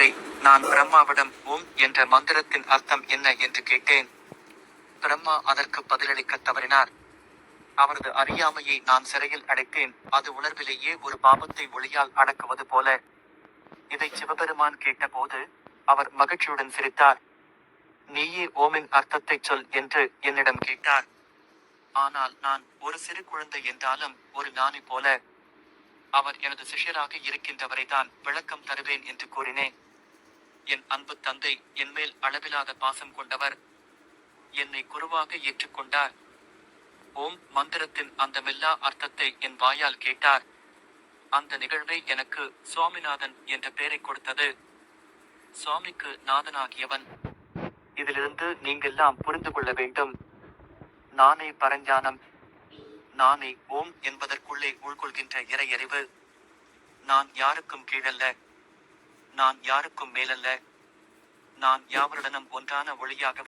ஒருமுறை நான் பிரம்மாவிடம் ஓம் என்ற மந்திரத்தின் அர்த்தம் என்ன என்று கேட்டேன். பிரம்மா அதற்கு பதிலளிக்கத் தவறினார். அவரது அறியாமையை நான் சிறையில் அடைத்தேன். அது உணர்விலேயே ஒரு பாவத்தை ஒளியால் அடக்குவது போல. இதை சிவபெருமான் கேட்டபோது அவர் மகிழ்ச்சியுடன் சிரித்தார். நீயே ஓமின் அர்த்தத்தைச் சொல் என்று என்னிடம் கேட்டார். ஆனால் நான் ஒரு சிறு குழந்தை என்றாலும் ஒரு ஞானி போல, அவர் எனது சிஷ்யராக இருக்கின்றவரைதான் விளக்கம் தருவேன் என்று கூறினேன். என் அன்பு தந்தை என்மேல் அளவிலாத பாசம் கொண்டவர். என்னை குருவாக ஏற்றுக்கொண்டார். ஓம் மந்திரத்தின் அந்த மெல்லா அர்த்தத்தை என் வாயால் கேட்டார். அந்த நிகழ்வே எனக்கு சுவாமிநாதன் என்ற பெயரை கொடுத்தது. சுவாமிக்கு நாதனாகியவன். இதிலிருந்து நீங்கெல்லாம் புரிந்து கொள்ள வேண்டும். நானே பரஞானம். நானே ஓம் என்பதற்குள்ளே உள்கொள்கின்ற இறையறிவு. நான் யாருக்கும் கீழல்ல. நான் யாருக்கும் மேலல்ல. நான் யாவருடனும் ஒன்றான ஒளியாக